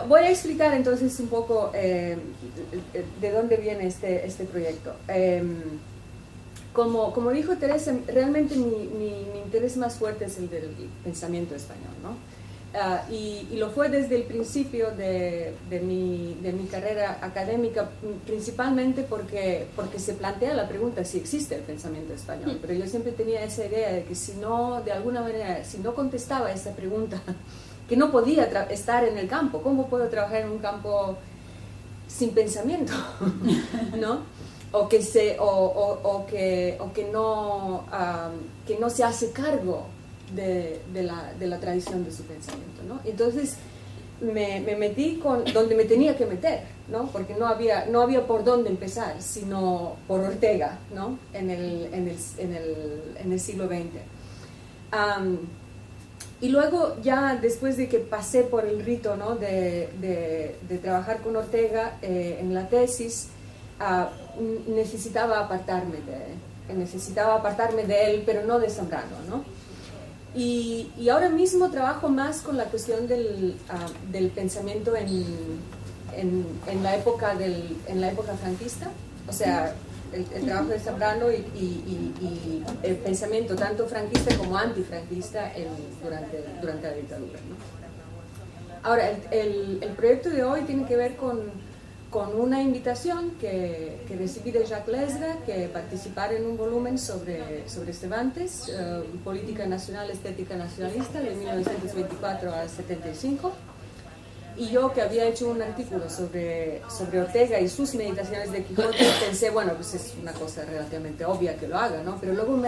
Bueno, voy a explicar entonces un poco de dónde viene este proyecto. Como dijo Teresa, realmente mi interés más fuerte es el del pensamiento español, ¿no? Y lo fue desde el principio de mi carrera académica, principalmente porque se plantea la pregunta si existe el pensamiento español. Pero yo siempre tenía esa idea de que si no, de alguna manera, si no contestaba esa pregunta, que no podía estar en el campo. ¿Cómo puedo trabajar en un campo sin pensamiento? ¿No? O que no se hace cargo de la tradición de su pensamiento, ¿no? Entonces me metí donde me tenía que meter, ¿no? Porque no había por dónde empezar, sino por Ortega, ¿no? en el siglo XX. Y luego ya después de que pasé por el rito, ¿no? de trabajar con Ortega en la tesis, necesitaba apartarme de él, pero no de Zambrano, ¿no? Y ahora mismo trabajo más con la cuestión del pensamiento en la época franquista, o sea, el trabajo de Zambrano y el pensamiento tanto franquista como antifranquista durante la dictadura, ¿no? Ahora, el proyecto de hoy tiene que ver con una invitación que recibí de Jacques Lesra, que participara en un volumen sobre Cervantes, Política Nacional, Estética Nacionalista, de 1924 a 75. Y yo, que había hecho un artículo sobre Ortega y sus meditaciones de Quijote, pensé, bueno, pues es una cosa relativamente obvia que lo haga, ¿no? Pero luego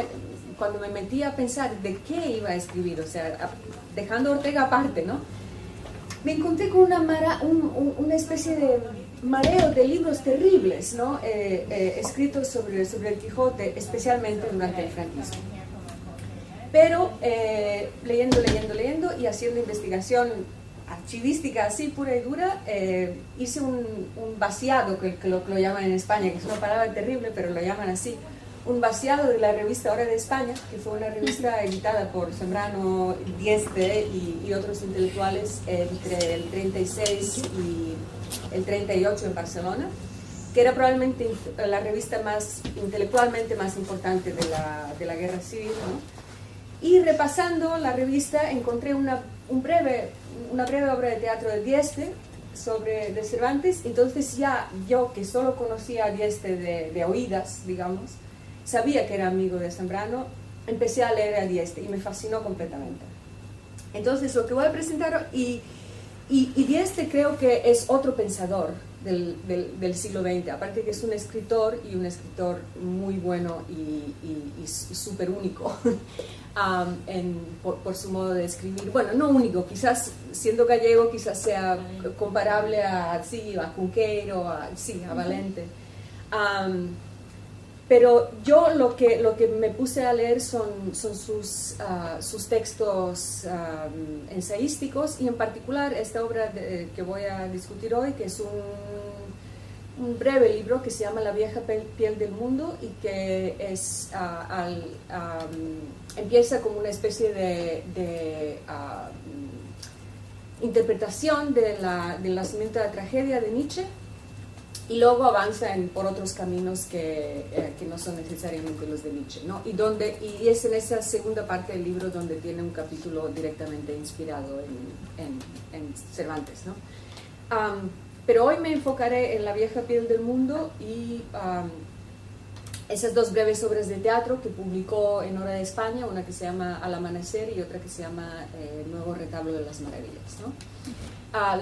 cuando me metí a pensar de qué iba a escribir, o sea, dejando Ortega aparte, ¿no? Me encontré con una especie de mareo de libros terribles, ¿no? Escritos sobre el Quijote, especialmente durante el franquismo. Pero leyendo y haciendo investigación archivística así pura y dura, hice un vaciado, que lo llaman en España, que es una palabra terrible, pero lo llaman así, un vaciado de la revista Hora de España, que fue una revista editada por Zambrano, Dieste y otros intelectuales entre el 36 y el 38 en Barcelona, que era probablemente la revista intelectualmente más importante de la Guerra Civil, ¿no? Y repasando la revista encontré una breve obra de teatro de Dieste de Cervantes. Entonces ya yo, que solo conocía a Dieste de oídas, digamos, sabía que era amigo de Zambrano, empecé a leer a Dieste y me fascinó completamente. Entonces lo que voy a presentar, y Dieste creo que es otro pensador del siglo XX, aparte que es un escritor muy bueno y súper único por su modo de escribir. Bueno, no único, quizás siendo gallego quizás sea comparable a Cunqueiro, a Valente. Pero yo lo que me puse a leer son sus textos ensayísticos, y en particular esta obra que voy a discutir hoy, que es un breve libro que se llama La vieja piel del mundo, y que empieza como una especie de interpretación del nacimiento de la tragedia de Nietzsche, y luego avanza por otros caminos que no son necesariamente los de Nietzsche, ¿no? Y es en esa segunda parte del libro donde tiene un capítulo directamente inspirado en Cervantes, ¿no? Pero hoy me enfocaré en La vieja piel del mundo y esas dos breves obras de teatro que publicó en Hora de España, una que se llama Al amanecer y otra que se llama Nuevo retablo de las maravillas, ¿no?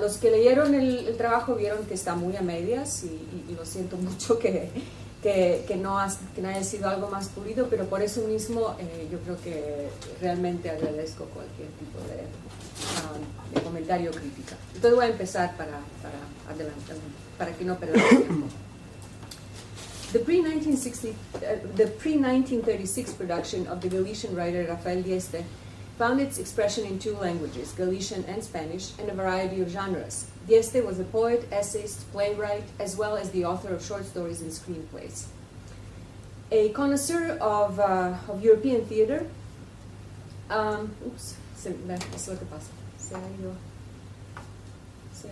Los que leyeron el trabajo vieron que está muy a medias, y lo siento mucho que no haya sido algo más pulido, pero por eso mismo yo creo que realmente agradezco cualquier tipo de comentario o crítica. Entonces voy a empezar para adelantar, para que no perdamos tiempo. The pre-1936 production of the Galician writer Rafael Dieste found its expression in two languages, Galician and Spanish, and a variety of genres. Dieste was a poet, essayist, playwright, as well as the author of short stories and screenplays. A connoisseur of European theater, es lo que pasa, se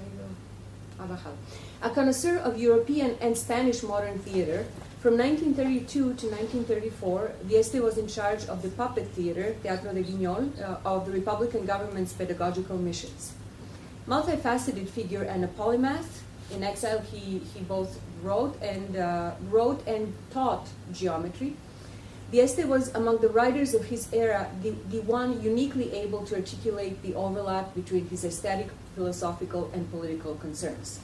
A connoisseur of European and Spanish modern theater, from 1932 to 1934, Dieste was in charge of the puppet theater, Teatro de Guignol, of the Republican government's pedagogical missions. Multifaceted figure and a polymath, in exile he both wrote and taught geometry. Dieste was among the writers of his era the one uniquely able to articulate the overlap between his aesthetic, philosophical, and political concerns.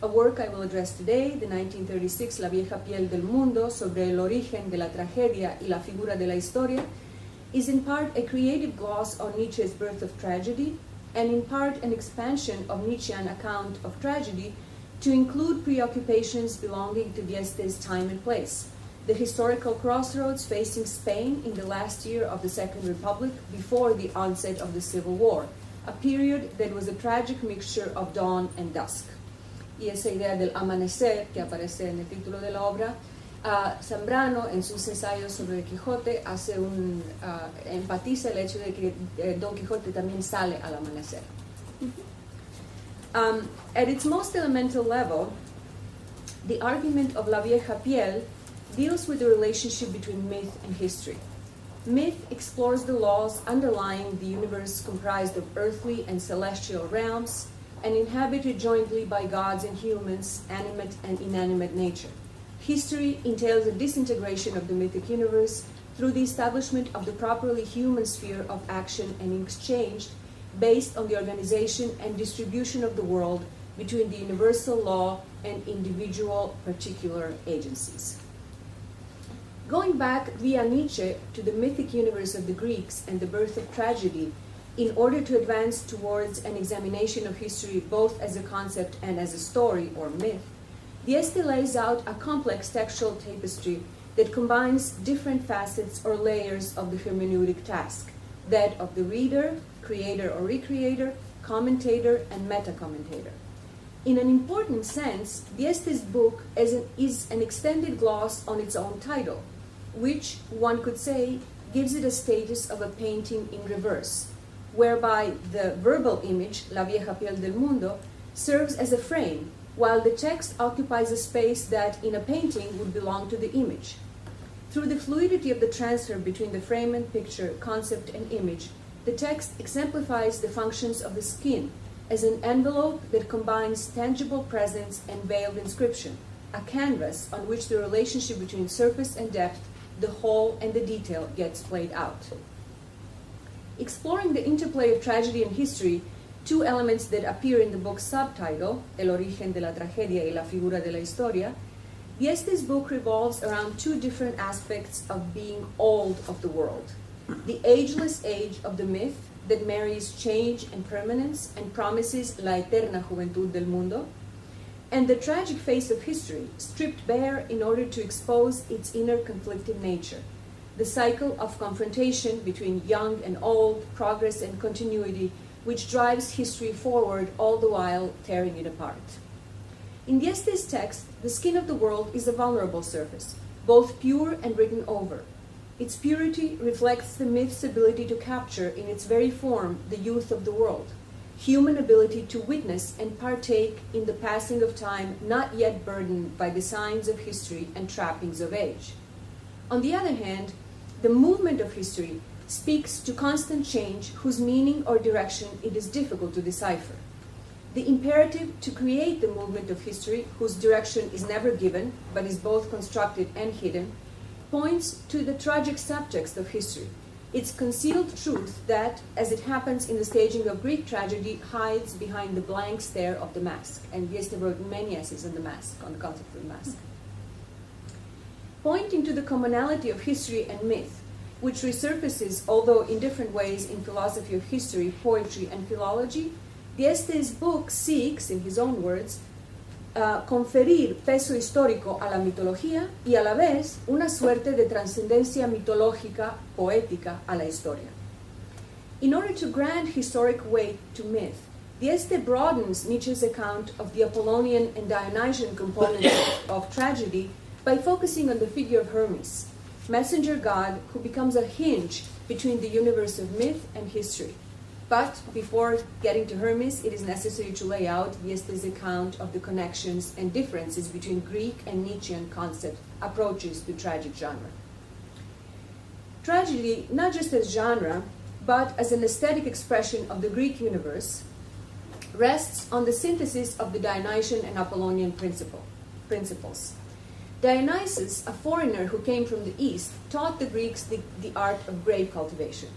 A work I will address today, the 1936 La vieja piel del mundo, sobre el origen de la tragedia y la figura de la historia, is in part a creative gloss on Nietzsche's birth of tragedy, and in part an expansion of Nietzschean account of tragedy to include preoccupations belonging to Dieste's time and place, the historical crossroads facing Spain in the last year of the Second Republic before the onset of the Civil War, a period that was a tragic mixture of dawn and dusk. Y esa idea del amanecer, que aparece en el título de la obra, Zambrano, en sus ensayos sobre Quijote, enfatiza el hecho de que Don Quijote también sale al amanecer. At its most elemental level, the argument of La vieja piel deals with the relationship between myth and history. Myth explores the laws underlying the universe comprised of earthly and celestial realms, and inhabited jointly by gods and humans, animate and inanimate nature. History entails a disintegration of the mythic universe through the establishment of the properly human sphere of action and exchange based on the organization and distribution of the world between the universal law and individual particular agencies. Going back via Nietzsche to the mythic universe of the Greeks and the birth of tragedy, in order to advance towards an examination of history both as a concept and as a story or myth, Dieste lays out a complex textual tapestry that combines different facets or layers of the hermeneutic task, that of the reader, creator or recreator, commentator, and meta-commentator. In an important sense, Dieste's book is an extended gloss on its own title, which, one could say, gives it a status of a painting in reverse, whereby the verbal image, La vieja piel del mundo, serves as a frame, while the text occupies a space that, in a painting, would belong to the image. Through the fluidity of the transfer between the frame and picture, concept and image, the text exemplifies the functions of the skin as an envelope that combines tangible presence and veiled inscription, a canvas on which the relationship between surface and depth, the whole and the detail, gets played out. Exploring the interplay of tragedy and history, two elements that appear in the book's subtitle, El origen de la tragedia y la figura de la historia, Dieste's book revolves around two different aspects of being old of the world. The ageless age of the myth that marries change and permanence and promises la eterna juventud del mundo, and the tragic face of history, stripped bare in order to expose its inner conflicted nature, the cycle of confrontation between young and old, progress and continuity, which drives history forward all the while tearing it apart. In Dieste's text, the skin of the world is a vulnerable surface, both pure and written over. Its purity reflects the myth's ability to capture in its very form the youth of the world, human ability to witness and partake in the passing of time not yet burdened by the signs of history and trappings of age. On the other hand, the movement of history speaks to constant change whose meaning or direction it is difficult to decipher. The imperative to create the movement of history, whose direction is never given, but is both constructed and hidden, points to the tragic subtext of history, its concealed truth that, as it happens in the staging of Greek tragedy, hides behind the blank stare of the mask. And Dieste wrote many essays on the mask, on the concept of the mask. Pointing to the commonality of history and myth, which resurfaces, although in different ways, in philosophy of history, poetry, and philology, Dieste's book seeks, in his own words, conferir peso histórico a la mitología y a la vez una suerte de trascendencia mitológica, poética a la historia. In order to grant historic weight to myth, Dieste broadens Nietzsche's account of the Apollonian and Dionysian components of tragedy by focusing on the figure of Hermes, messenger god who becomes a hinge between the universe of myth and history. But before getting to Hermes, it is necessary to lay out Dieste's account of the connections and differences between Greek and Nietzschean concept approaches to tragic genre. Tragedy, not just as genre, but as an aesthetic expression of the Greek universe, rests on the synthesis of the Dionysian and Apollonian principles. Dionysus, a foreigner who came from the East, taught the Greeks the art of grape cultivation,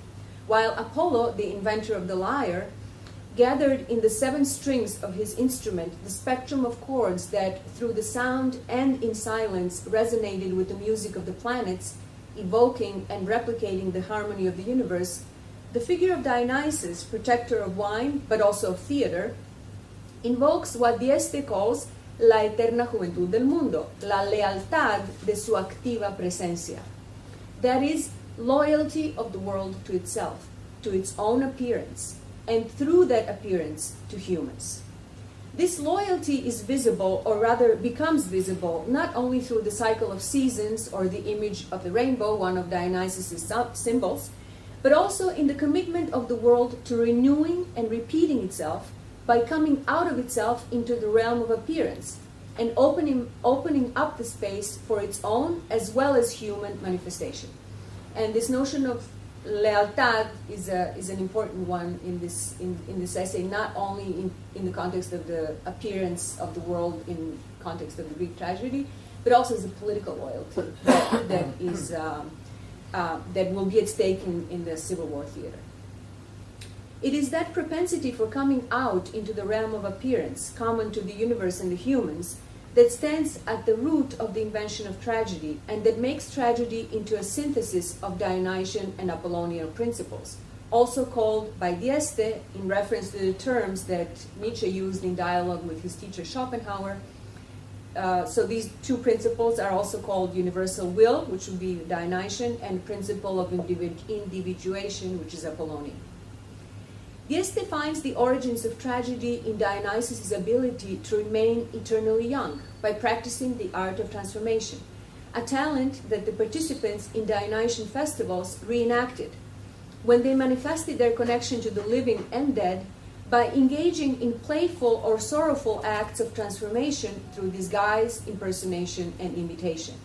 while Apollo, the inventor of the lyre, gathered in the 7 strings of his instrument the spectrum of chords that, through the sound and in silence, resonated with the music of the planets, evoking and replicating the harmony of the universe. The figure of Dionysus, protector of wine, but also of theater, invokes what Dieste calls la eterna juventud del mundo, la lealtad de su activa presencia. That is, loyalty of the world to itself, to its own appearance, and through that appearance to humans. This loyalty is visible, or rather becomes visible, not only through the cycle of seasons or the image of the rainbow, one of Dionysus' symbols, but also in the commitment of the world to renewing and repeating itself by coming out of itself into the realm of appearance and opening up the space for its own as well as human manifestation. And this notion of lealtad is an important one in this essay, not only in the context of the appearance of the world in context of the Greek tragedy, but also as a political loyalty that will be at stake in the Civil War theater. It is that propensity for coming out into the realm of appearance, common to the universe and the humans, that stands at the root of the invention of tragedy, and that makes tragedy into a synthesis of Dionysian and Apollonian principles, also called by Dieste, in reference to the terms that Nietzsche used in dialogue with his teacher Schopenhauer. So these 2 principles are also called universal will, which would be Dionysian, and principle of individuation, which is Apollonian. Dieste finds the origins of tragedy in Dionysus' ability to remain eternally young by practicing the art of transformation, a talent that the participants in Dionysian festivals reenacted when they manifested their connection to the living and dead by engaging in playful or sorrowful acts of transformation through disguise, impersonation, and imitation.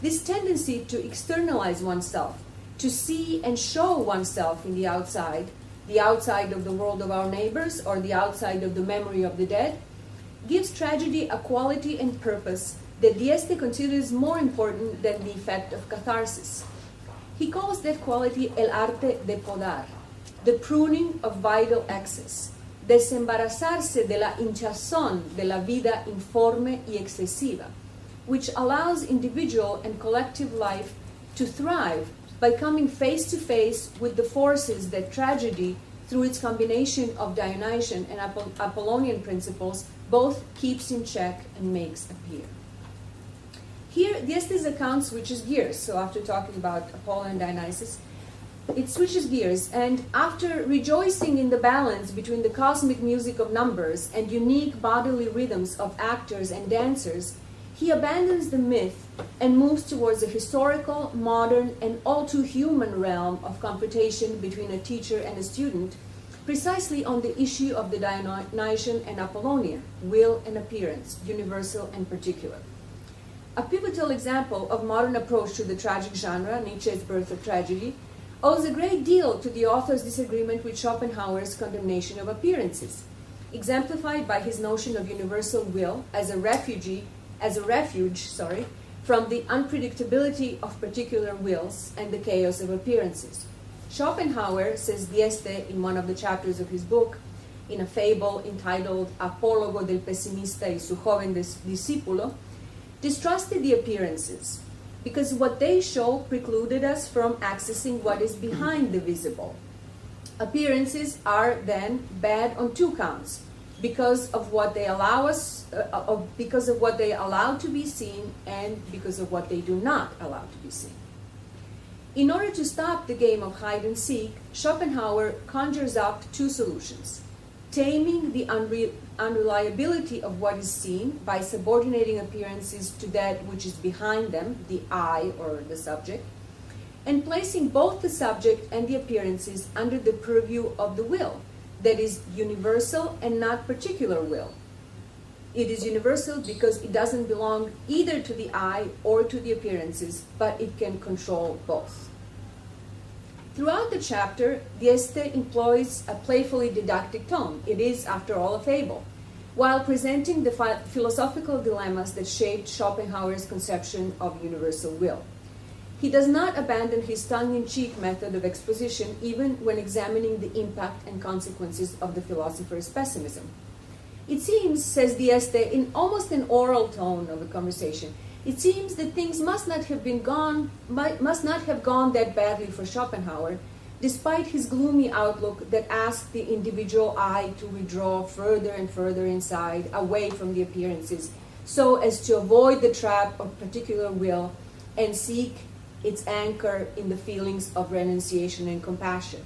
This tendency to externalize oneself, to see and show oneself in the outside of the world of our neighbors or the outside of the memory of the dead, gives tragedy a quality and purpose that Dieste considers more important than the effect of catharsis. He calls that quality el arte de podar, the pruning of vital excess, desembarazarse de la hinchazón de la vida informe y excesiva, which allows individual and collective life to thrive by coming face to face with the forces that tragedy, through its combination of Dionysian and Apollonian principles, both keeps in check and makes appear. Here, Dieste's account switches gears. So after talking about Apollo and Dionysus, it switches gears, and after rejoicing in the balance between the cosmic music of numbers and unique bodily rhythms of actors and dancers, he abandons the myth and moves towards a historical, modern, and all too human realm of confrontation between a teacher and a student, precisely on the issue of the Dionysian and Apollonian, will and appearance, universal and particular. A pivotal example of modern approach to the tragic genre, Nietzsche's Birth of Tragedy, owes a great deal to the author's disagreement with Schopenhauer's condemnation of appearances, exemplified by his notion of universal will as a refuge from the unpredictability of particular wills and the chaos of appearances. Schopenhauer, says Dieste in one of the chapters of his book, in a fable entitled Apólogo del Pesimista y su joven discípulo, distrusted the appearances because what they show precluded us from accessing what is behind the visible. Appearances are then bad on 2 counts, because of what they allow to be seen and because of what they do not allow to be seen. In order to stop the game of hide and seek, Schopenhauer conjures up 2 solutions: taming the unreliability of what is seen by subordinating appearances to that which is behind them, the I or the subject, and placing both the subject and the appearances under the purview of the will, that is universal and not particular will. It is universal because it doesn't belong either to the eye or to the appearances, but it can control both. Throughout the chapter, Dieste employs a playfully didactic tone. It is, after all, a fable, while presenting the philosophical dilemmas that shaped Schopenhauer's conception of universal will. He does not abandon his tongue-in-cheek method of exposition even when examining the impact and consequences of the philosopher's pessimism. It seems, says Dieste, in almost an oral tone of the conversation, it seems that things must not have gone that badly for Schopenhauer, despite his gloomy outlook that asked the individual eye to withdraw further and further inside, away from the appearances, so as to avoid the trap of particular will and seek its anchor in the feelings of renunciation and compassion.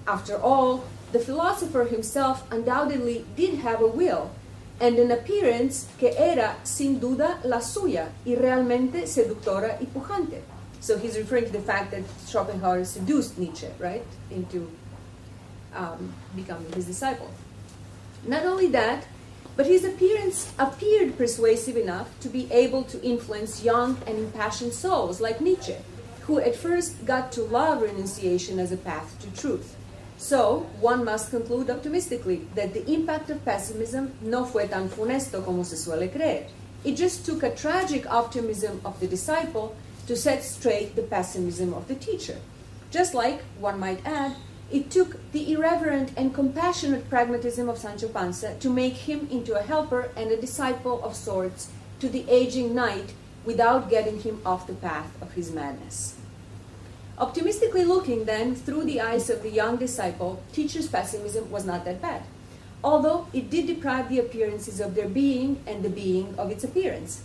After all, the philosopher himself undoubtedly did have a will, and an appearance que era sin duda la suya y realmente seductora y pujante. So he's referring to the fact that Schopenhauer seduced Nietzsche, right, into becoming his disciple. Not only that, but his appearance appeared persuasive enough to be able to influence young and impassioned souls like Nietzsche, who at first got to love renunciation as a path to truth. So, one must conclude optimistically that the impact of pessimism no fue tan funesto como se suele creer. It just took a tragic optimism of the disciple to set straight the pessimism of the teacher. Just like, one might add, it took the irreverent and compassionate pragmatism of Sancho Panza to make him into a helper and a disciple of sorts to the aging knight without getting him off the path of his madness. Optimistically looking, then, through the eyes of the young disciple, teacher's pessimism was not that bad, although it did deprive the appearances of their being and the being of its appearance,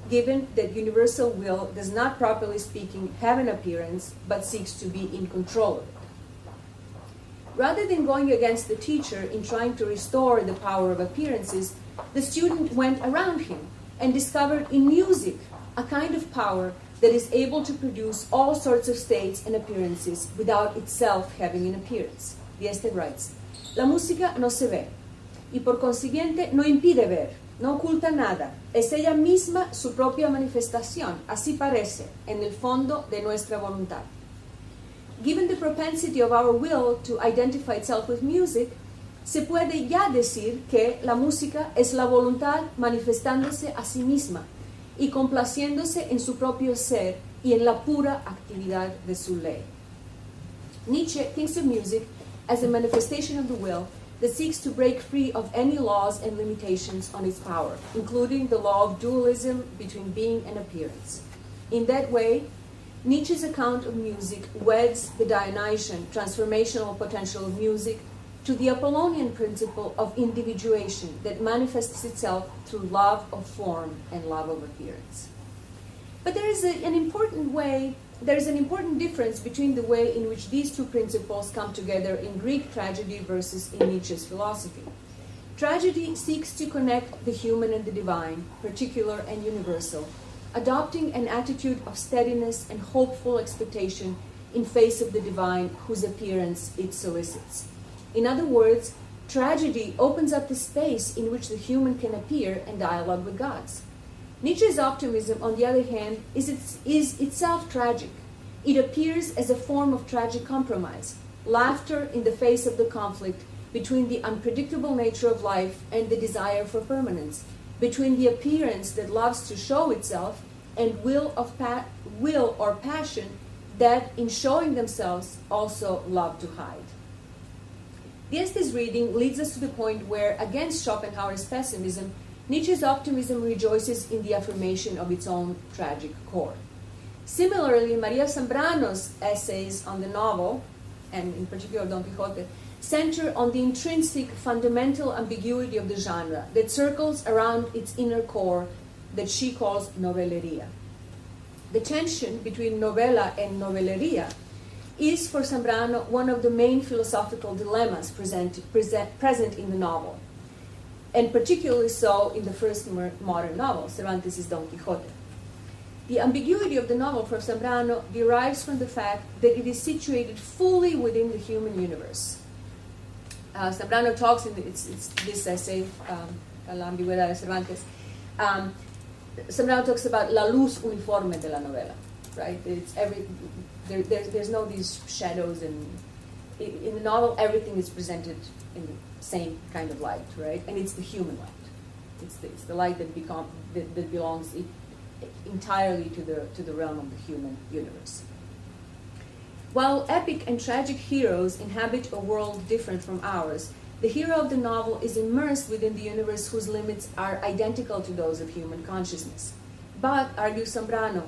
given that universal will does not, properly speaking, have an appearance, but seeks to be in control of it. Rather than going against the teacher in trying to restore the power of appearances, the student went around him and discovered in music a kind of power that is able to produce all sorts of states and appearances without itself having an appearance. Dieste writes, La música no se ve, y por consiguiente no impide ver, no oculta nada, es ella misma su propia manifestación, así parece, en el fondo de nuestra voluntad. Given the propensity of our will to identify itself with music, se puede ya decir que la música es la voluntad manifestándose a sí misma, y complaciéndose en su propio ser y en la pura actividad de su ley. Nietzsche thinks of music as a manifestation of the will that seeks to break free of any laws and limitations on its power, including the law of dualism between being and appearance. In that way, Nietzsche's account of music weds the Dionysian transformational potential of music to the Apollonian principle of individuation that manifests itself through love of form and love of appearance. But there is an important difference between the way in which these two principles come together in Greek tragedy versus in Nietzsche's philosophy. Tragedy seeks to connect the human and the divine, particular and universal, adopting an attitude of steadiness and hopeful expectation in face of the divine whose appearance it solicits. In other words, tragedy opens up the space in which the human can appear and dialogue with gods. Nietzsche's optimism, on the other hand, is itself tragic. It appears as a form of tragic compromise, laughter in the face of the conflict between the unpredictable nature of life and the desire for permanence, between the appearance that loves to show itself and will or passion that, in showing themselves, also love to hide. Dieste's reading leads us to the point where, against Schopenhauer's pessimism, Nietzsche's optimism rejoices in the affirmation of its own tragic core. Similarly, María Zambrano's essays on the novel, and in particular Don Quixote, center on the intrinsic fundamental ambiguity of the genre that circles around its inner core that she calls novelleria. The tension between novela and novelleria is for Zambrano one of the main philosophical dilemmas present in the novel, and particularly so in the first modern novel, Cervantes' Don Quixote. The ambiguity of the novel for Zambrano derives from the fact that it is situated fully within the human universe. Zambrano talks in it's this essay, La ambigüedad de Cervantes. Zambrano talks about la luz uniforme de la novela, right? It's there's no these shadows, and in the novel everything is presented in the same kind of light, right? And it's the human light. It's the light that belongs entirely to the realm of the human universe. While epic and tragic heroes inhabit a world different from ours, the hero of the novel is immersed within the universe whose limits are identical to those of human consciousness. But, argues Zambrano,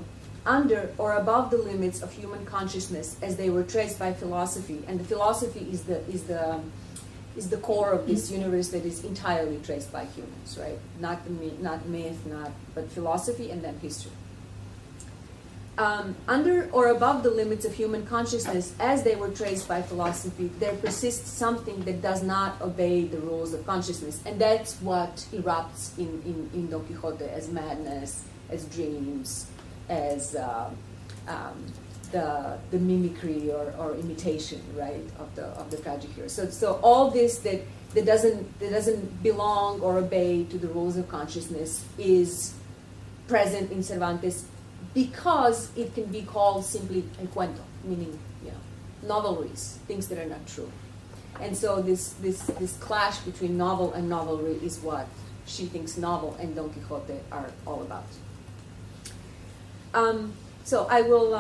under or above the limits of human consciousness as they were traced by philosophy, and the philosophy is the core of this universe that is entirely traced by humans, right? Not myth, but philosophy and then history. Under or above the limits of human consciousness, as they were traced by philosophy, there persists something that does not obey the rules of consciousness, and that's what erupts in Don Quixote as madness, as dreams, as the mimicry or imitation, right, of the tragic hero. So all this that doesn't belong or obey to the rules of consciousness is present in Cervantes, because it can be called simply el cuento, meaning, novelries, things that are not true. And so this clash between novel and novelry is what she thinks novel and Don Quixote are all about. So I will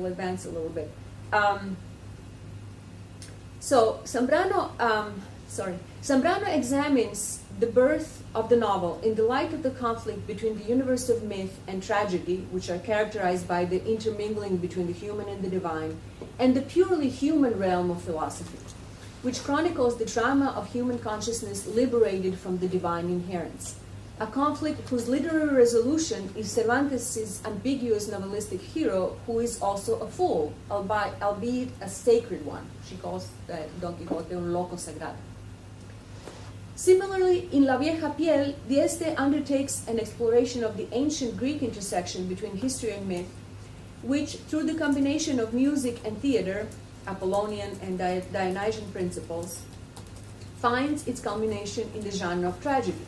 advance a little bit. So Zambrano examines the birth of the novel in the light of the conflict between the universe of myth and tragedy, which are characterized by the intermingling between the human and the divine, and the purely human realm of philosophy, which chronicles the drama of human consciousness liberated from the divine inherence. A conflict whose literary resolution is Cervantes' ambiguous novelistic hero, who is also a fool, albeit a sacred one. She calls Don Quixote un loco sagrado. Similarly, in La Vieja Piel, Dieste undertakes an exploration of the ancient Greek intersection between history and myth, which, through the combination of music and theater, Apollonian and Dionysian principles, finds its culmination in the genre of tragedy.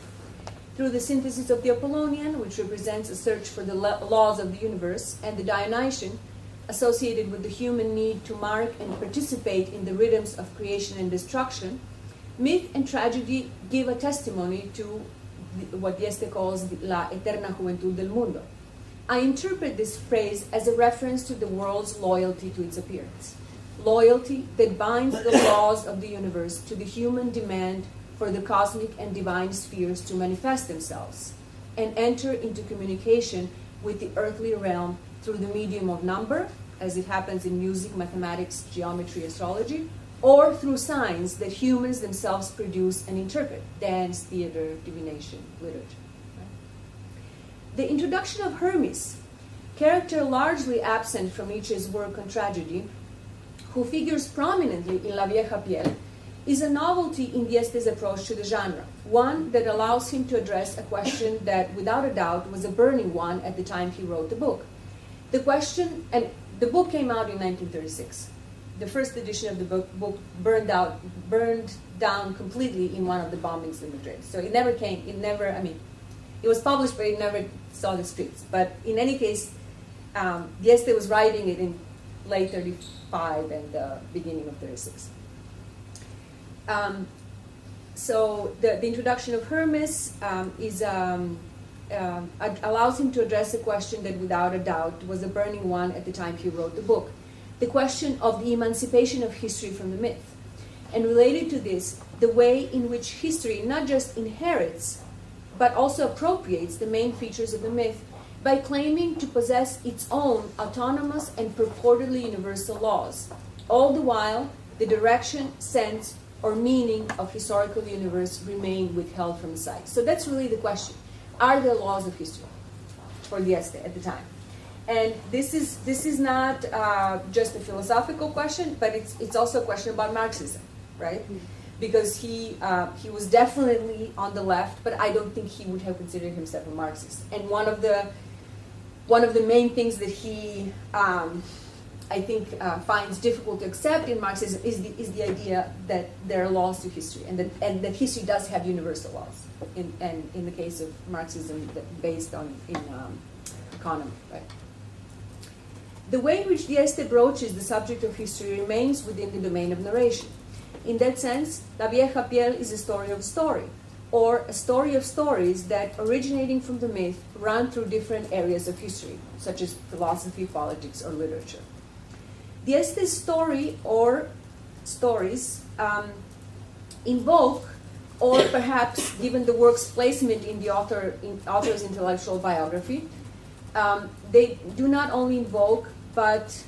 Through the synthesis of the Apollonian, which represents a search for the laws of the universe, and the Dionysian, associated with the human need to mark and participate in the rhythms of creation and destruction, myth and tragedy give a testimony to what Dieste calls la eterna juventud del mundo. I interpret this phrase as a reference to the world's loyalty to its appearance. Loyalty that binds the laws of the universe to the human demand for the cosmic and divine spheres to manifest themselves and enter into communication with the earthly realm through the medium of number, as it happens in music, mathematics, geometry, astrology, or through signs that humans themselves produce and interpret, dance, theater, divination, literature. Right? The introduction of Hermes, character largely absent from Nietzsche's work on tragedy, who figures prominently in La Vieja Piel, is a novelty in Dieste's approach to the genre, one that allows him to address a question that, without a doubt, was a burning one at the time he wrote the book. The question, and the book came out in 1936. The first edition of the book burned down completely in one of the bombings in Madrid. So it was published, but it never saw the streets. But in any case, Dieste was writing it in late 35 and the beginning of 36. So the introduction of Hermes allows him to address a question that, without a doubt, was a burning one at the time he wrote the book. The question of the emancipation of history from the myth. And related to this, the way in which history not just inherits, but also appropriates the main features of the myth by claiming to possess its own autonomous and purportedly universal laws. All the while, the direction, sense, or meaning of historical universe remain withheld from sight. So that's really the question. Are there laws of history for Dieste at the time? And this is not just a philosophical question, but it's also a question about Marxism, right? Because he was definitely on the left, but I don't think he would have considered himself a Marxist. And one of the one of the main things that he, I think, finds difficult to accept in Marxism is the idea that there are laws to history, and that history does have universal laws. And in the case of Marxism, based on economy, right? The way in which Dieste broaches the subject of history remains within the domain of narration. In that sense, La Vieja Piel is a story of a story, or a story of stories that, originating from the myth, run through different areas of history, such as philosophy, politics, or literature. Dieste's story or stories invoke, or perhaps, given the work's placement in the author's intellectual biography, they do not only invoke, but,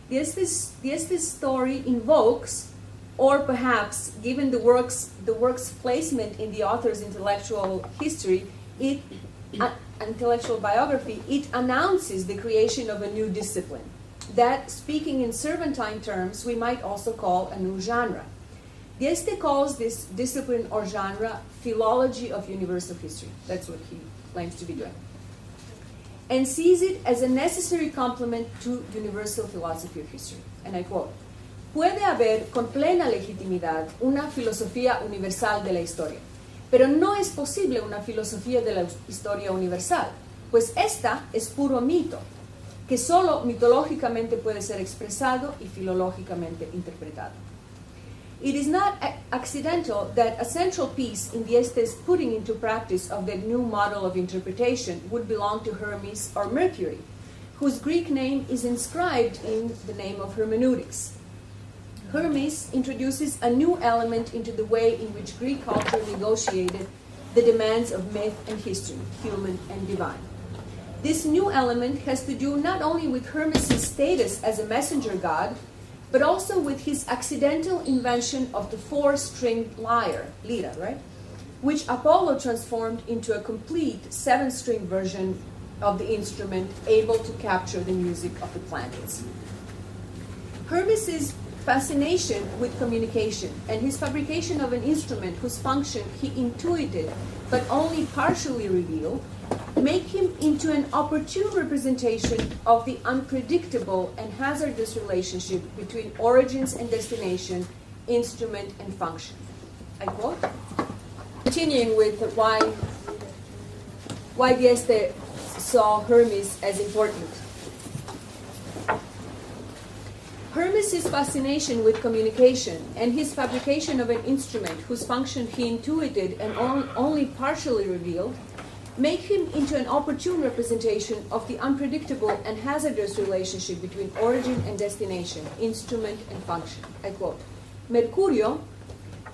Dieste's story invokes, or perhaps, given the work's placement in the author's intellectual history, intellectual biography, it announces the creation of a new discipline that, speaking in Cervantine terms, we might also call a new genre. Dieste calls this discipline or genre philology of universal history. That's what he claims to be doing. And sees it as a necessary complement to universal philosophy of history. And I quote, puede haber con plena legitimidad una filosofía universal de la historia, pero no es posible una filosofía de la historia universal, pues esta es puro mito, que solo mitológicamente puede ser expresado y filológicamente interpretado. It is not accidental that a central piece in Dieste's putting into practice of that new model of interpretation would belong to Hermes or Mercury, whose Greek name is inscribed in the name of hermeneutics. Hermes introduces a new element into the way in which Greek culture negotiated the demands of myth and history, human and divine. This new element has to do not only with Hermes' status as a messenger god, but also with his accidental invention of the four-stringed lyre, lira, right? Which Apollo transformed into a complete seven-string version of the instrument able to capture the music of the planets. Hermes' fascination with communication and his fabrication of an instrument whose function he intuited but only partially revealed make him into an opportune representation of the unpredictable and hazardous relationship between origins and destination, instrument and function. I quote, continuing with why Dieste saw Hermes as important. Hermes' fascination with communication and his fabrication of an instrument whose function he intuited and only partially revealed make him into an opportune representation of the unpredictable and hazardous relationship between origin and destination, instrument and function. I quote, Mercurio,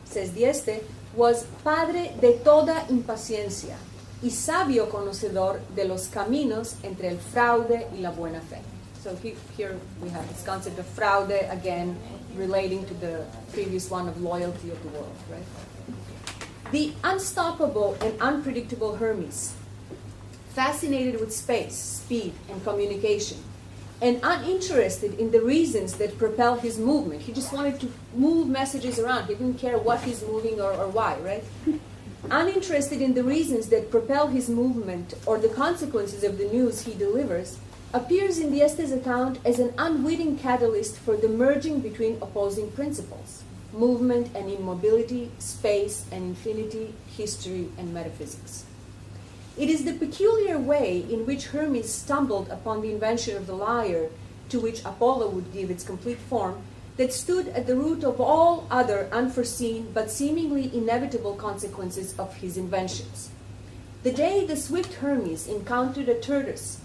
says Dieste, was padre de toda impaciencia y sabio conocedor de los caminos entre el fraude y la buena fe. So here we have this concept of fraude, again, relating to the previous one of loyalty of the world, right? The unstoppable and unpredictable Hermes, fascinated with space, speed, and communication, and uninterested in the reasons that propel his movement. He just wanted to move messages around. He didn't care what he's moving or why, right? Uninterested in the reasons that propel his movement or the consequences of the news he delivers, appears in Dieste's account as an unwitting catalyst for the merging between opposing principles, movement and immobility, space and infinity, history and metaphysics. It is the peculiar way in which Hermes stumbled upon the invention of the lyre, to which Apollo would give its complete form, that stood at the root of all other unforeseen but seemingly inevitable consequences of his inventions. The day the swift Hermes encountered a tortoise,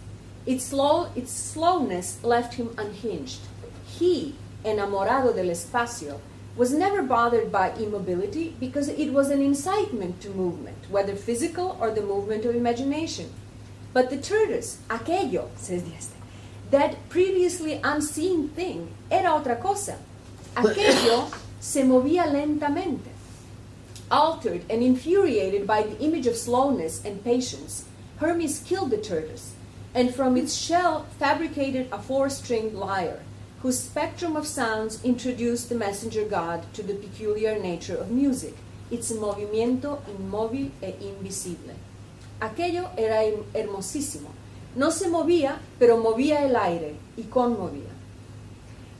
its slowness left him unhinged. He, enamorado del espacio, was never bothered by immobility because it was an incitement to movement, whether physical or the movement of imagination. But the tortoise, aquello, says Dieste, that previously unseen thing, era otra cosa. Aquello se movía lentamente. Altered and infuriated by the image of slowness and patience, Hermes killed the tortoise, and from its shell fabricated a four-stringed lyre, whose spectrum of sounds introduced the messenger god to the peculiar nature of music, its movimiento inmóvil e invisible. Aquello era hermosísimo. No se movía, pero movía el aire y conmovía.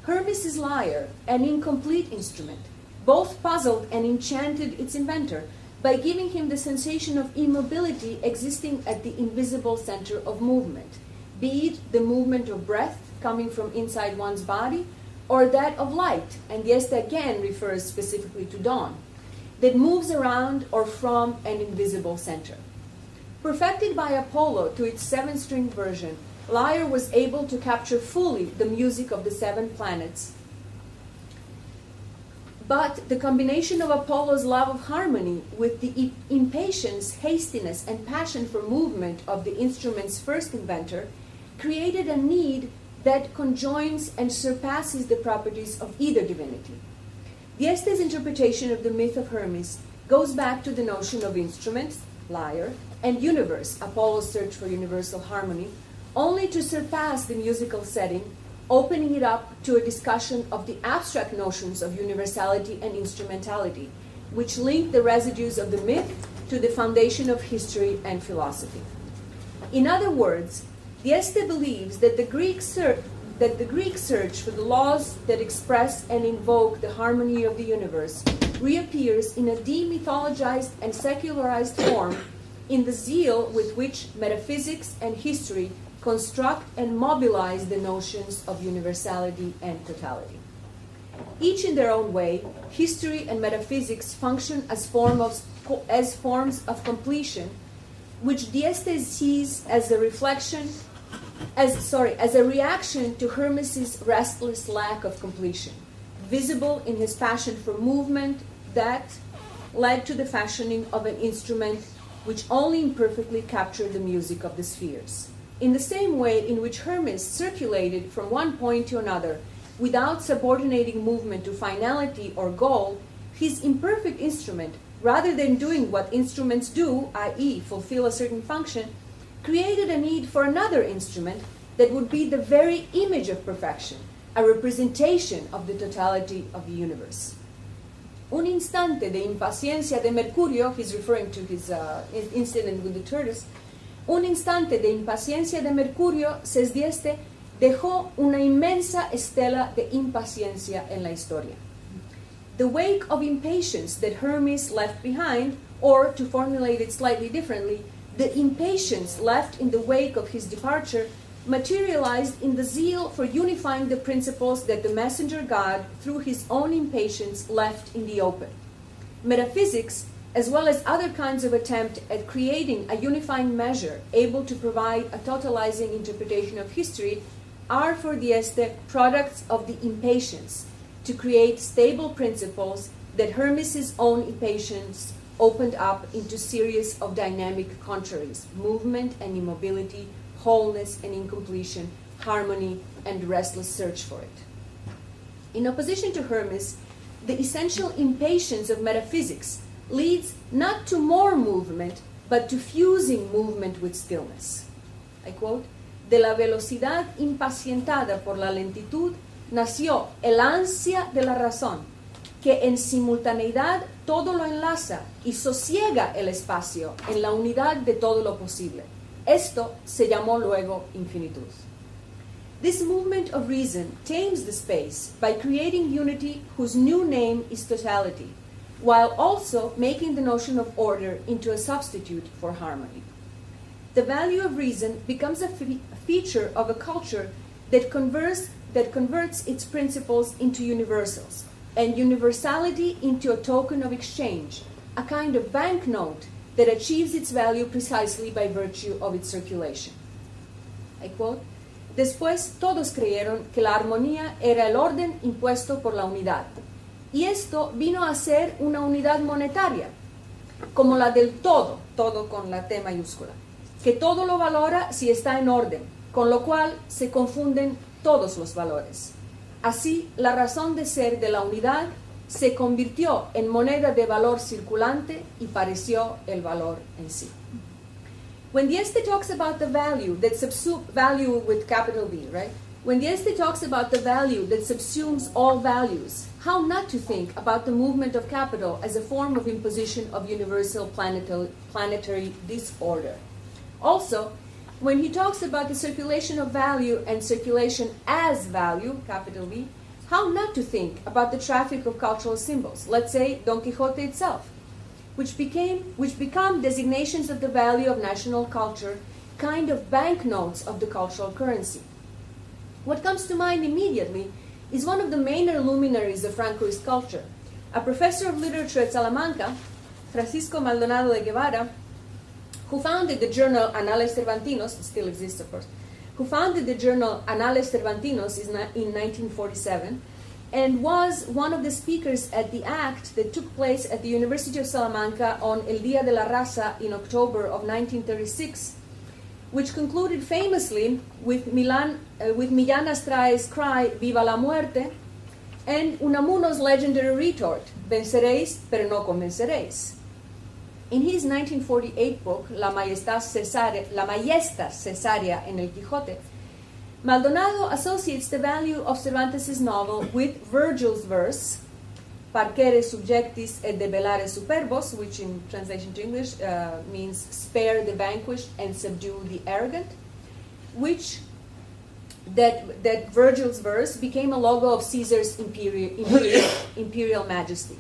Hermes' lyre, an incomplete instrument, both puzzled and enchanted its inventor by giving him the sensation of immobility existing at the invisible center of movement, be it the movement of breath coming from inside one's body, or that of light, and Dieste again refers specifically to dawn, that moves around or from an invisible center. Perfected by Apollo to its 7-string version, lyre was able to capture fully the music of the 7 planets. But the combination of Apollo's love of harmony with the impatience, hastiness, and passion for movement of the instrument's first inventor created a need that conjoins and surpasses the properties of either divinity. Dieste's interpretation of the myth of Hermes goes back to the notion of instruments, lyre, and universe, Apollo's search for universal harmony, only to surpass the musical setting, opening it up to a discussion of the abstract notions of universality and instrumentality, which link the residues of the myth to the foundation of history and philosophy. In other words, Dieste believes that the Greek search for the laws that express and invoke the harmony of the universe reappears in a demythologized and secularized form in the zeal with which metaphysics and history construct and mobilize the notions of universality and totality. Each in their own way, history and metaphysics function as forms of completion, which Dieste sees as a reaction to Hermes' restless lack of completion, visible in his passion for movement that led to the fashioning of an instrument which only imperfectly captured the music of the spheres. In the same way in which Hermes circulated from one point to another without subordinating movement to finality or goal, his imperfect instrument, rather than doing what instruments do, i.e., fulfill a certain function, created a need for another instrument that would be the very image of perfection, a representation of the totality of the universe. Un instante de impaciencia de Mercurio, he's referring to his incident with the tortoise, un instante de impaciencia de Mercurio, says Dieste, dejó una inmensa estela de impaciencia en la historia. The wake of impatience that Hermes left behind, or to formulate it slightly differently, the impatience left in the wake of his departure materialized in the zeal for unifying the principles that the messenger God, through his own impatience, left in the open. Metaphysics, as well as other kinds of attempt at creating a unifying measure able to provide a totalizing interpretation of history, are for Dieste products of the impatience to create stable principles that Hermes' own impatience opened up into series of dynamic contraries, movement and immobility, wholeness and incompletion, harmony and restless search for it. In opposition to Hermes, the essential impatience of metaphysics leads not to more movement, but to fusing movement with stillness. I quote, de la velocidad impacientada por la lentitud nació el ansia de la razón, que en simultaneidad todo lo enlaza y sosiega el espacio en la unidad de todo lo posible. Esto se llamó luego infinitud. This movement of reason tames the space by creating unity whose new name is totality, while also making the notion of order into a substitute for harmony. The value of reason becomes a feature of a culture that converts its principles into universals, and universality into a token of exchange, a kind of banknote that achieves its value precisely by virtue of its circulation. I quote, después todos creyeron que la armonía era el orden impuesto por la unidad, y esto vino a ser una unidad monetaria, como la del todo, todo con la T mayúscula, que todo lo valora si está en orden, con lo cual se confunden todos los valores. Así, la razón de ser de la unidad se convirtió en moneda de valor circulante y pareció el valor en sí. When Dieste talks about the value that value with capital V, right? When Dieste talks about the value that subsumes all values, how not to think about the movement of capital as a form of imposition of universal planetary disorder? Also, when he talks about the circulation of value and circulation as value, capital V, how not to think about the traffic of cultural symbols, let's say Don Quixote itself, which become designations of the value of national culture, kind of banknotes of the cultural currency. What comes to mind immediately is one of the main luminaries of Francoist culture, a professor of literature at Salamanca, Francisco Maldonado de Guevara, who founded the journal Anales Cervantinos, it still exists of course, who founded the journal Anales Cervantinos in 1947, and was one of the speakers at the act that took place at the University of Salamanca on El Día de la Raza in October of 1936, which concluded famously with Millán Astrae's cry, "Viva la muerte," and Unamuno's legendary retort, "Venceréis, pero no convenceréis." In his 1948 book, La Majestad Cesárea en el Quijote, Maldonado associates the value of Cervantes' novel with Virgil's verse, "Parcere subjectis et debellare superbos," which in translation to English means "spare the vanquished and subdue the arrogant," which that Virgil's verse became a logo of Caesar's imperial majesty.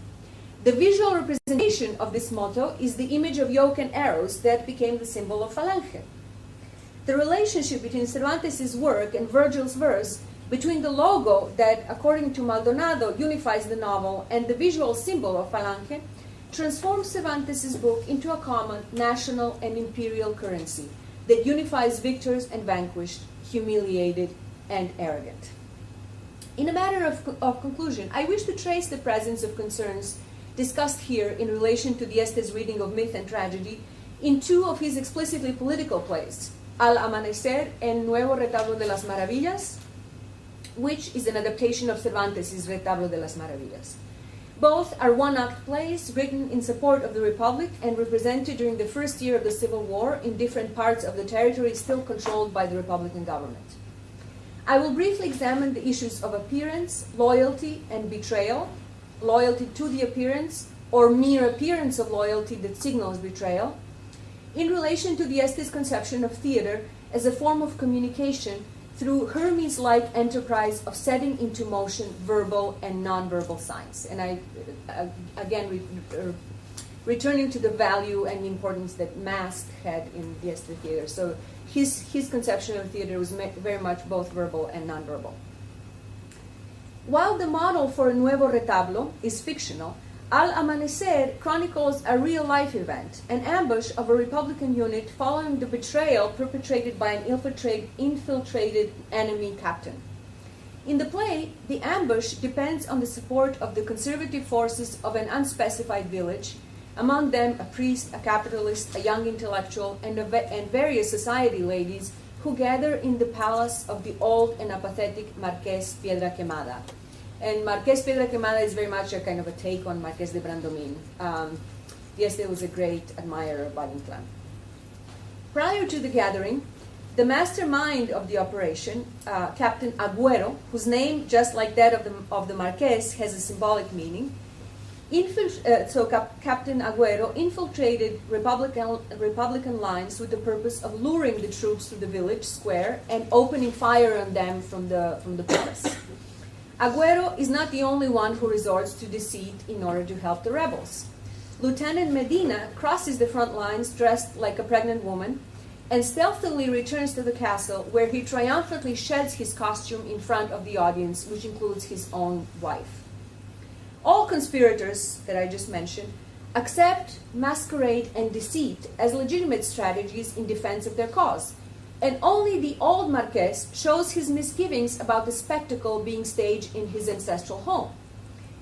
The visual representation of this motto is the image of yoke and arrows that became the symbol of Falange. The relationship between Cervantes' work and Virgil's verse, between the logo that, according to Maldonado, unifies the novel and the visual symbol of Falange, transforms Cervantes' book into a common national and imperial currency that unifies victors and vanquished, humiliated and arrogant. In a matter of conclusion, I wish to trace the presence of concerns discussed here in relation to Dieste's reading of myth and tragedy in two of his explicitly political plays, Al Amanecer and Nuevo Retablo de las Maravillas, which is an adaptation of Cervantes' Retablo de las Maravillas. Both are one-act plays written in support of the Republic and represented during the first year of the Civil War in different parts of the territory still controlled by the Republican government. I will briefly examine the issues of appearance, loyalty, and betrayal, loyalty to the appearance, or mere appearance of loyalty that signals betrayal, in relation to Dieste's conception of theater as a form of communication through Hermes-like enterprise of setting into motion verbal and nonverbal signs. And I, again, returning to the value and importance that mask had in Dieste theater. So his conception of theater was very much both verbal and nonverbal. While the model for Nuevo Retablo is fictional, Al Amanecer chronicles a real-life event, an ambush of a Republican unit following the betrayal perpetrated by an infiltrated enemy captain. In the play, the ambush depends on the support of the conservative forces of an unspecified village, among them a priest, a capitalist, a young intellectual, and various society ladies who gather in the palace of the old and apathetic Marqués Piedra Quemada. And Marqués Piedra Quemada is very much a kind of a take on Marqués de Bradomín. Dieste was a great admirer of Valle-Inclán. Prior to the gathering, the mastermind of the operation, Captain Agüero, whose name, just like that of the Marqués, has a symbolic meaning, Captain Agüero infiltrated Republican lines with the purpose of luring the troops to the village square and opening fire on them from the palace. Agüero is not the only one who resorts to deceit in order to help the rebels. Lieutenant Medina crosses the front lines dressed like a pregnant woman and stealthily returns to the castle, where he triumphantly sheds his costume in front of the audience, which includes his own wife. All conspirators that I just mentioned accept masquerade and deceit as legitimate strategies in defense of their cause, and only the old Marqués shows his misgivings about the spectacle being staged in his ancestral home.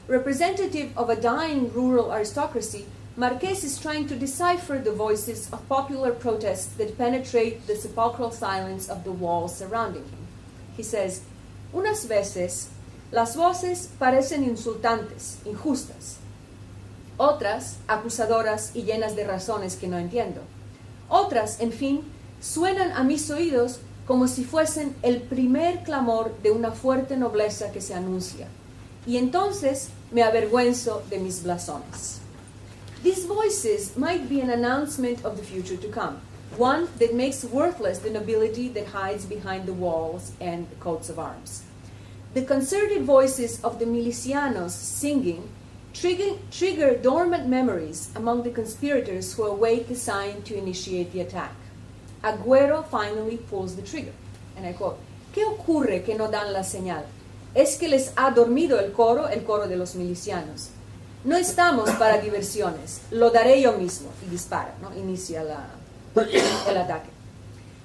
Representative of a dying rural aristocracy, Marqués is trying to decipher the voices of popular protests that penetrate the sepulchral silence of the walls surrounding him. He says, "Unas veces, las voces parecen insultantes, injustas. Otras, acusadoras y llenas de razones que no entiendo. Otras, en fin, suenan a mis oídos como si fuesen el primer clamor de una fuerte nobleza que se anuncia. Y entonces me avergüenzo de mis blasones." These voices might be an announcement of the future to come. one that makes worthless the nobility that hides behind the walls and the coats of arms. The concerted voices of the milicianos singing trigger dormant memories among the conspirators who await the sign to initiate the attack. Agüero finally pulls the trigger. And I quote, ¿Qué ocurre que no dan la señal? Es que les ha dormido el coro de los milicianos. No estamos para diversiones, lo daré yo mismo. Y dispara, ¿no? Inicia el ataque.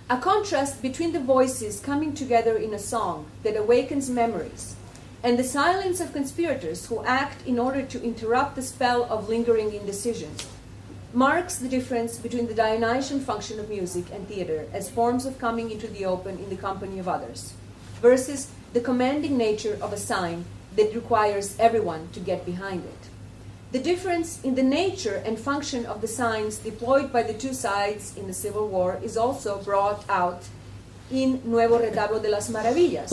A contrast between the voices coming together in a song that awakens memories and the silence of conspirators who act in order to interrupt the spell of lingering indecisions marks the difference between the Dionysian function of music and theater as forms of coming into the open in the company of others, versus the commanding nature of a sign that requires everyone to get behind it. The difference in the nature and function of the signs deployed by the two sides in the Civil War is also brought out in Nuevo Retablo de las Maravillas,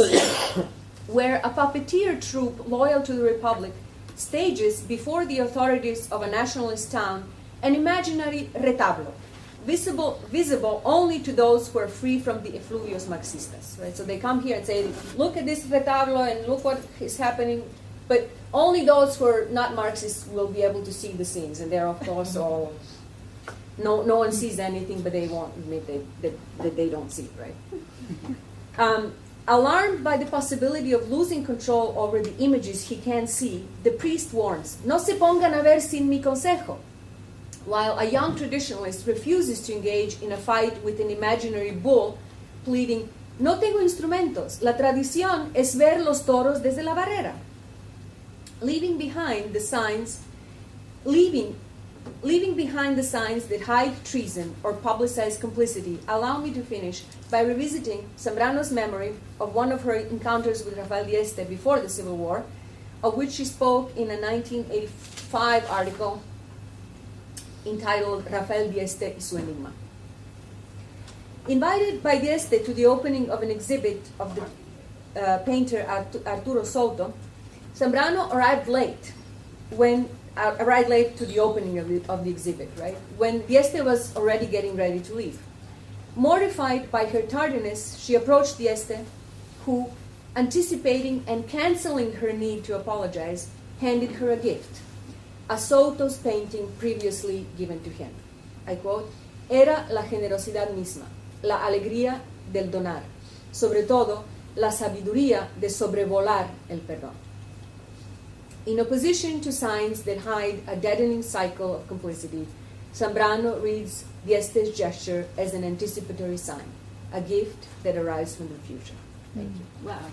where a puppeteer troupe loyal to the Republic stages before the authorities of a nationalist town an imaginary retablo, visible only to those who are free from the effluvios marxistas. Right? So they come here and say, look at this retablo and look what is happening, but only those who are not Marxists will be able to see the scenes, and they're of course all, no one sees anything, but they won't admit that they don't see, right? Alarmed by the possibility of losing control over the images he can't see, the priest warns, no se pongan a ver sin mi consejo, while a young traditionalist refuses to engage in a fight with an imaginary bull, pleading, no tengo instrumentos, la tradición es ver los toros desde la barrera. Leaving behind the signs that hide treason or publicize complicity, allow me to finish by revisiting Zambrano's memory of one of her encounters with Rafael Dieste before the Civil War, of which she spoke in a 1985 article entitled Rafael Dieste y su enigma. Invited by Dieste to the opening of an exhibit of the painter Arturo Soto, Zambrano arrived late to the opening of the exhibit, right? When Dieste was already getting ready to leave. Mortified by her tardiness, she approached Dieste, who, anticipating and canceling her need to apologize, handed her a gift, a Soto's painting previously given to him. I quote, era la generosidad misma, la alegría del donar, sobre todo la sabiduría de sobrevolar el perdón. In opposition to signs that hide a deadening cycle of complicity, Zambrano reads Dieste's gesture as an anticipatory sign, a gift that arrives from the future. Thank you. Wow.